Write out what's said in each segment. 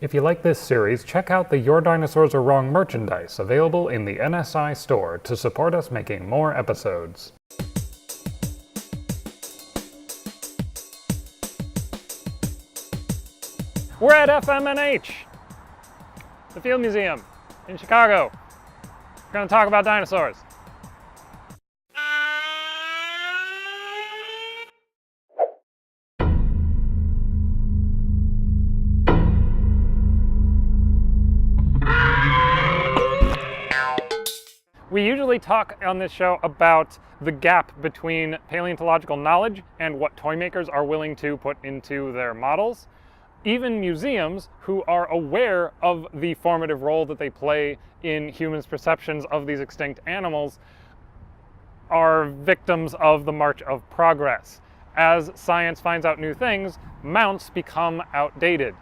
If you like this series, check out the Your Dinosaurs Are Wrong merchandise available in the NSI store to support us making more episodes. We're at FMNH, the Field Museum in Chicago. We're going to talk about dinosaurs. We usually talk on this show about the gap between paleontological knowledge and what toy makers are willing to put into their models. Even museums who are aware of the formative role that they play in humans' perceptions of these extinct animals are victims of the march of progress. As science finds out new things, mounts become outdated.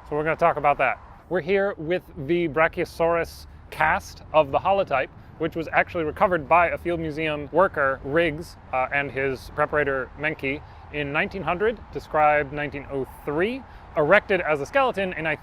So we're going to talk about that. We're here with the Brachiosaurus cast of the holotype, which was actually recovered by a Field Museum worker, Riggs, and his preparator, Menke, in 1900, described 1903, erected as a skeleton in, I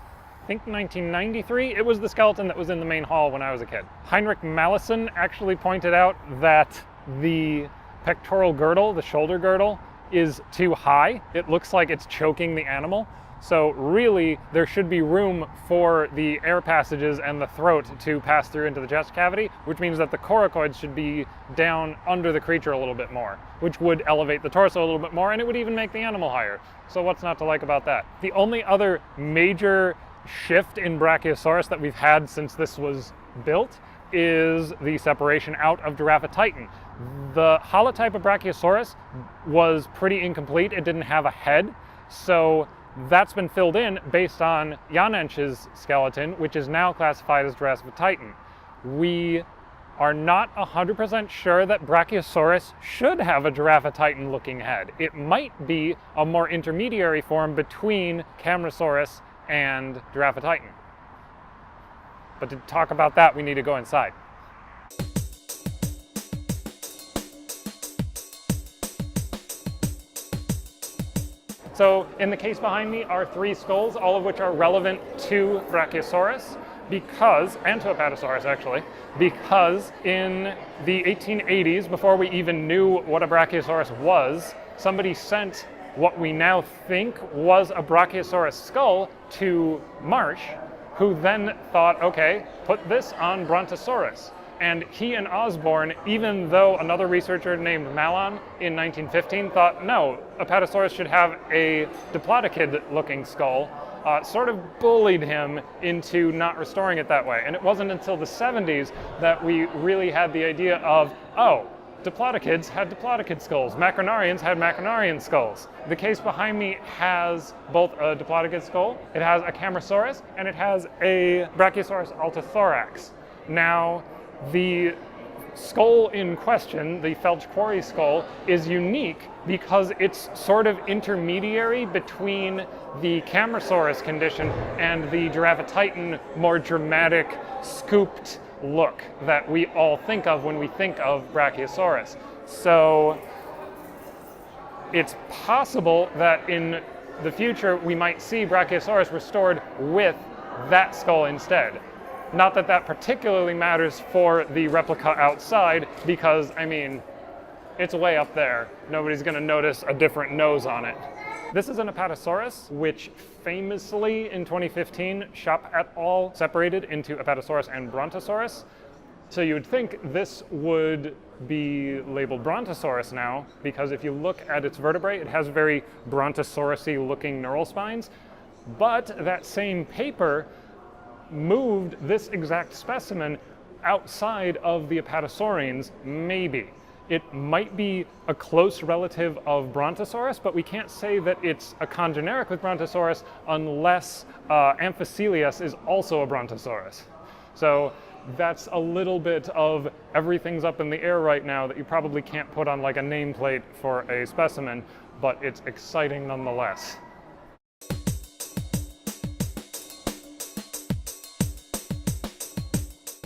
think, 1993. It was the skeleton that was in the main hall when I was a kid. Heinrich Mallison actually pointed out that the pectoral girdle, the shoulder girdle, is too high. It looks like it's choking the animal. So really, there should be room for the air passages and the throat to pass through into the chest cavity, which means that the coracoids should be down under the creature a little bit more, which would elevate the torso a little bit more, and it would even make the animal higher. So what's not to like about that? The only other major shift in Brachiosaurus that we've had since this was built is the separation out of Giraffatitan. The holotype of Brachiosaurus was pretty incomplete. It didn't have a head, so that's been filled in based on Janensch's skeleton, which is now classified as Giraffatitan. We are not 100% sure that Brachiosaurus should have a Giraffatitan looking head. It might be a more intermediary form between Camarasaurus and Giraffatitan. But to talk about that, we need to go inside. So in the case behind me are 3 skulls, all of which are relevant to Brachiosaurus and to Apatosaurus actually, because in the 1880s, before we even knew what a Brachiosaurus was, somebody sent what we now think was a Brachiosaurus skull to Marsh, who then thought, okay, put this on Brontosaurus. And he and Osborne, even though another researcher named Malon in 1915 thought, no, Apatosaurus should have a diplodocid-looking skull, sort of bullied him into not restoring it that way. And it wasn't until the 70s that we really had the idea of, oh, diplodocids had diplodocid skulls, macronarians had macronarian skulls. The case behind me has both a diplodocid skull, it has a Camarasaurus, and it has a Brachiosaurus altithorax. Now, the skull in question, the Felch Quarry skull, is unique because it's sort of intermediary between the Camarasaurus condition and the Giraffatitan more dramatic, scooped look that we all think of when we think of Brachiosaurus. So it's possible that in the future we might see Brachiosaurus restored with that skull instead. Not that that particularly matters for the replica outside, because, I mean, it's way up there. Nobody's going to notice a different nose on it. This is an Apatosaurus, which famously in 2015, Schopp et al. Separated into Apatosaurus and Brontosaurus. So you would think this would be labeled Brontosaurus now, because if you look at its vertebrae, it has very Brontosaurus-y looking neural spines. But that same paper moved this exact specimen outside of the Apatosaurians, maybe. It might be a close relative of Brontosaurus, but we can't say that it's a congeneric with Brontosaurus unless Amphicelius is also a Brontosaurus. So that's a little bit of everything's up in the air right now that you probably can't put on like a nameplate for a specimen, but it's exciting nonetheless.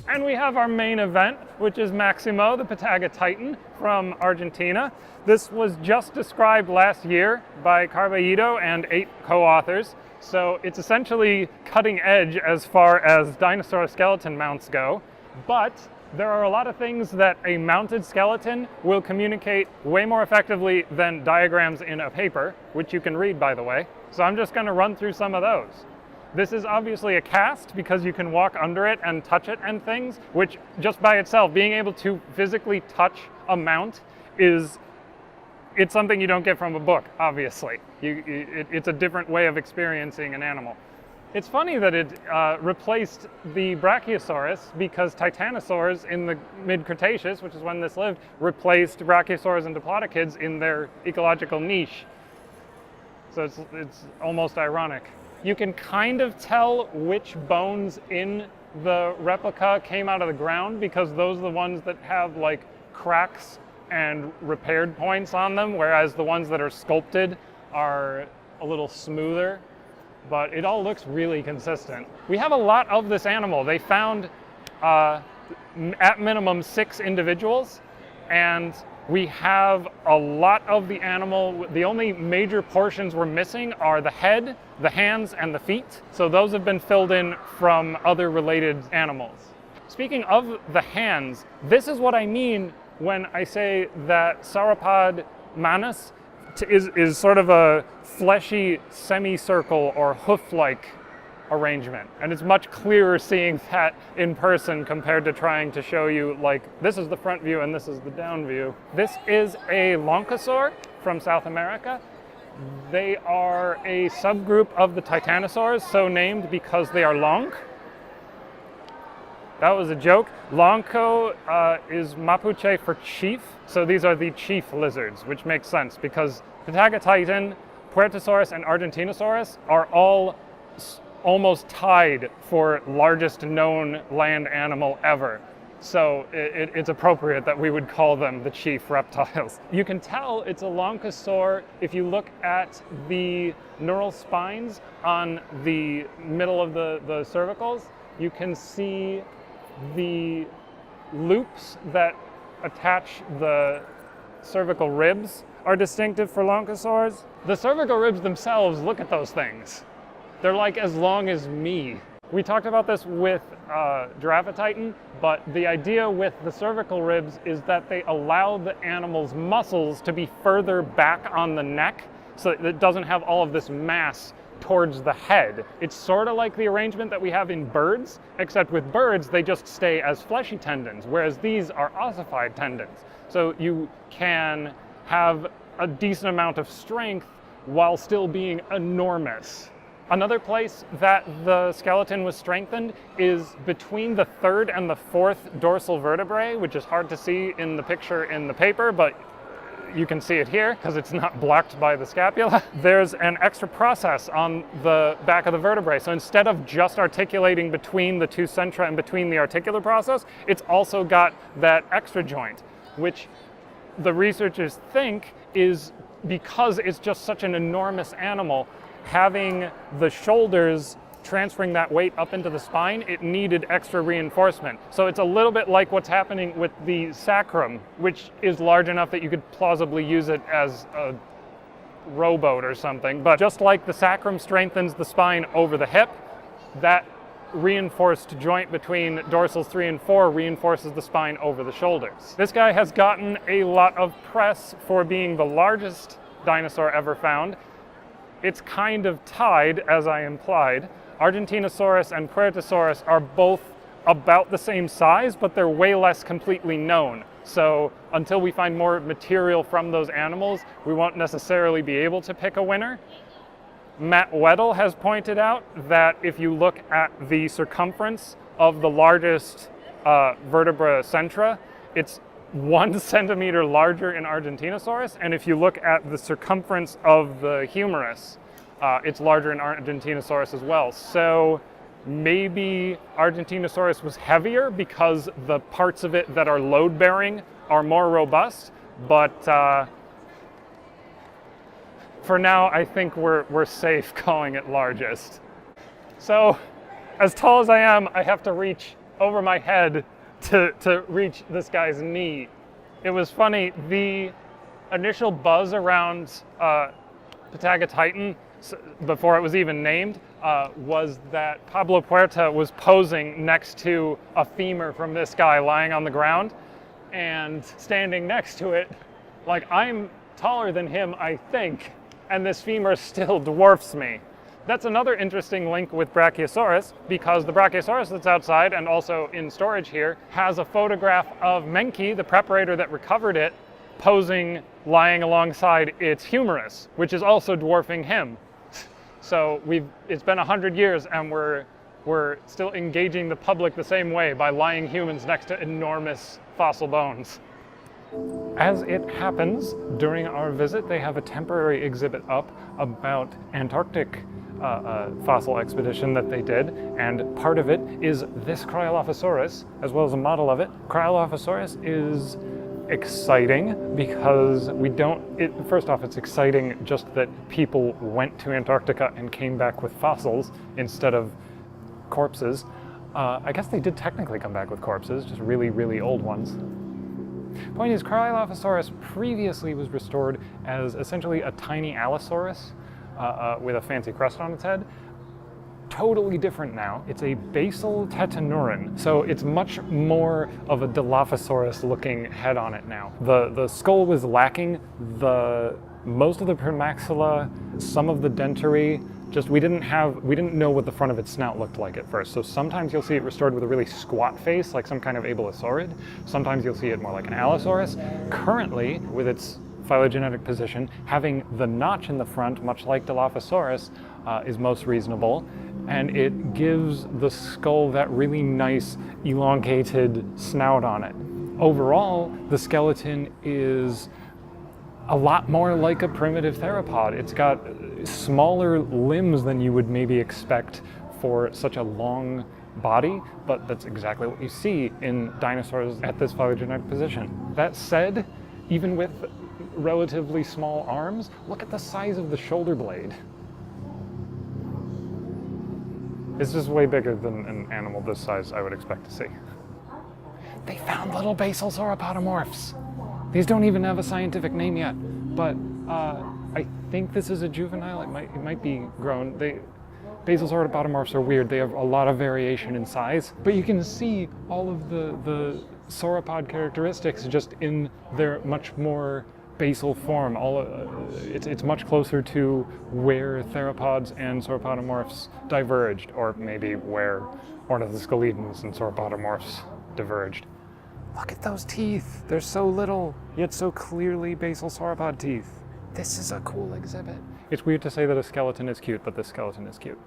And we have our main event, which is Maximo, the Patagatitan from Argentina. This was just described last year by Carballido and 8 co-authors, so it's essentially cutting edge as far as dinosaur skeleton mounts go, but there are a lot of things that a mounted skeleton will communicate way more effectively than diagrams in a paper, which you can read, by the way. So I'm just going to run through some of those. This is obviously a cast because you can walk under it and touch it and things, which just by itself, being able to physically touch a mount it's something you don't get from a book, obviously. It's a different way of experiencing an animal. It's funny that it replaced the Brachiosaurus because Titanosaurs in the mid-Cretaceous, which is when this lived, replaced Brachiosaurs and Diplodocids in their ecological niche. So it's almost ironic. You can kind of tell which bones in the replica came out of the ground because those are the ones that have like cracks and repaired points on them, whereas the ones that are sculpted are a little smoother, but it all looks really consistent. We have a lot of this animal. They found at minimum 6 individuals, and we have a lot of the animal. The only major portions we're missing are the head, the hands, and the feet. So those have been filled in from other related animals. Speaking of the hands, this is what I mean when I say that sauropod manus is sort of a fleshy semicircle or hoof-like arrangement. And it's much clearer seeing that in person compared to trying to show you, like, this is the front view and this is the down view. This is a loncosaur from South America. They are a subgroup of the titanosaurs, so named because they are long. That was a joke. Lonco is Mapuche for chief, so these are the chief lizards, which makes sense because Patagotitan, Puertosaurus, and Argentinosaurus are all almost tied for largest known land animal ever. So it's appropriate that we would call them the chief reptiles. You can tell it's a loncosaur if you look at the neural spines on the middle of the cervicals. You can see the loops that attach the cervical ribs are distinctive for loncosaurs. The cervical ribs themselves, look at those things. They're like as long as me. We talked about this with Giraffatitan, but the idea with the cervical ribs is that they allow the animal's muscles to be further back on the neck so that it doesn't have all of this mass towards the head. It's sort of like the arrangement that we have in birds, except with birds they just stay as fleshy tendons, whereas these are ossified tendons. So you can have a decent amount of strength while still being enormous. Another place that the skeleton was strengthened is between the 3rd and the 4th dorsal vertebrae, which is hard to see in the picture in the paper, but you can see it here because it's not blocked by the scapula. There's an extra process on the back of the vertebrae. So instead of just articulating between the 2 centra and between the articular process, it's also got that extra joint, which the researchers think is because it's just such an enormous animal, having the shoulders transferring that weight up into the spine, it needed extra reinforcement. So it's a little bit like what's happening with the sacrum, which is large enough that you could plausibly use it as a rowboat or something. But just like the sacrum strengthens the spine over the hip, that reinforced joint between dorsals 3 and 4 reinforces the spine over the shoulders. This guy has gotten a lot of press for being the largest dinosaur ever found. It's kind of tied, as I implied. Argentinosaurus and Puertosaurus are both about the same size, but they're way less completely known. So until we find more material from those animals, we won't necessarily be able to pick a winner. Matt Weddle has pointed out that if you look at the circumference of the largest vertebra centra, it's 1 centimeter larger in Argentinosaurus, and if you look at the circumference of the humerus, it's larger in Argentinosaurus as well. So maybe Argentinosaurus was heavier because the parts of it that are load-bearing are more robust, but for now I think we're safe calling it largest. So as tall as I am, I have to reach over my head to reach this guy's knee. It was funny, the initial buzz around Patagotitan before it was even named was that Pablo Puerta was posing next to a femur from this guy lying on the ground, and standing next to it, like, I'm taller than him, I think, and this femur still dwarfs me. That's another interesting link with Brachiosaurus, because the Brachiosaurus that's outside and also in storage here has a photograph of Menke, the preparator that recovered it, posing, lying alongside its humerus, which is also dwarfing him. So it's been 100 years and we're still engaging the public the same way by lying humans next to enormous fossil bones. As it happens, during our visit, they have a temporary exhibit up about Antarctic fossil expedition that they did, and part of it is this Cryolophosaurus, as well as a model of it. Cryolophosaurus is exciting because first off, it's exciting just that people went to Antarctica and came back with fossils instead of corpses. I guess they did technically come back with corpses, just really, really old ones. Point is, Cryolophosaurus previously was restored as essentially a tiny Allosaurus with a fancy crest on its head. Totally different now. It's a basal tetanuran, so it's much more of a Dilophosaurus looking head on it now. The skull was lacking most of the premaxilla, some of the dentary. Just we didn't know what the front of its snout looked like at first. So sometimes you'll see it restored with a really squat face, like some kind of abelosaurid. Sometimes you'll see it more like an Allosaurus. Currently, with its phylogenetic position, having the notch in the front, much like Dilophosaurus, is most reasonable. And it gives the skull that really nice elongated snout on it. Overall, the skeleton is a lot more like a primitive theropod. It's got smaller limbs than you would maybe expect for such a long body, but that's exactly what you see in dinosaurs at this phylogenetic position. That said, even with relatively small arms, look at the size of the shoulder blade. It's just way bigger than an animal this size I would expect to see. They found little basal sauropodomorphs. These don't even have a scientific name yet, but I think this is a juvenile. It might be grown. Basal sauropodomorphs are weird. They have a lot of variation in size, but you can see all of the sauropod characteristics just in their much more basal form. It's much closer to where theropods and sauropodomorphs diverged, or maybe where ornithosceletons and sauropodomorphs diverged. Look at those teeth. They're so little, yet so clearly basal sauropod teeth. This is a cool exhibit. It's weird to say that a skeleton is cute, but this skeleton is cute.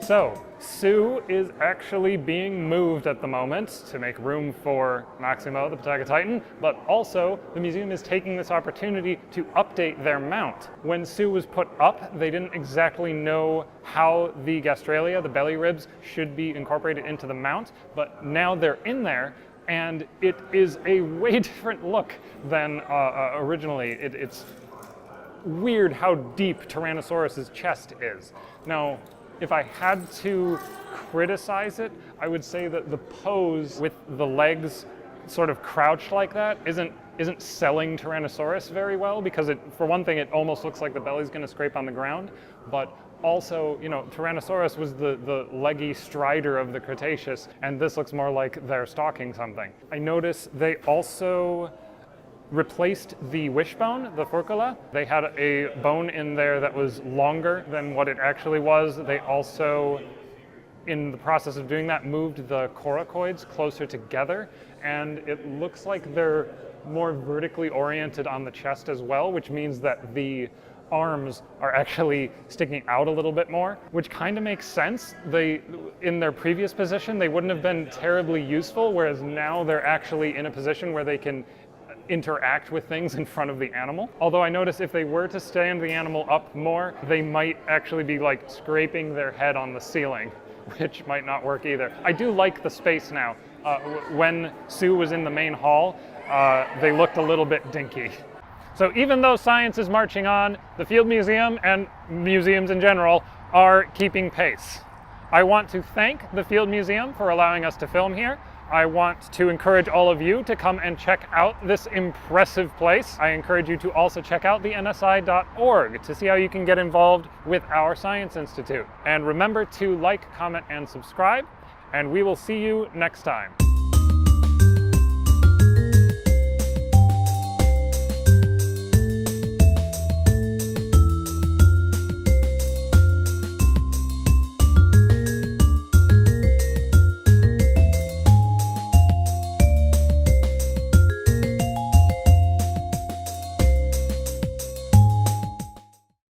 So, Sue is actually being moved at the moment to make room for Maximo, the Patagotitan, but also the museum is taking this opportunity to update their mount. When Sue was put up, they didn't exactly know how the gastralia, the belly ribs, should be incorporated into the mount, but now they're in there, and it is a way different look than originally. It's weird how deep Tyrannosaurus's chest is. Now, if I had to criticize it, I would say that the pose with the legs sort of crouched like that isn't selling Tyrannosaurus very well, because for one thing, it almost looks like the belly's going to scrape on the ground, but also, Tyrannosaurus was the leggy strider of the Cretaceous, and this looks more like they're stalking something. I notice they also replaced the wishbone, the furcula. They had a bone in there that was longer than what it actually was. They also, in the process of doing that, moved the coracoids closer together, and it looks like they're more vertically oriented on the chest as well, which means that the arms are actually sticking out a little bit more, which kind of makes sense. In their previous position, they wouldn't have been terribly useful, whereas now they're actually in a position where they can interact with things in front of the animal. Although I notice if they were to stand the animal up more, they might actually be like scraping their head on the ceiling, which might not work either. I do like the space now. When Sue was in the main hall, they looked a little bit dinky. So even though science is marching on, the Field Museum and museums in general are keeping pace. I want to thank the Field Museum for allowing us to film here. I want to encourage all of you to come and check out this impressive place. I encourage you to also check out the nsi.org to see how you can get involved with our Science Institute. And remember to like, comment, and subscribe, and we will see you next time.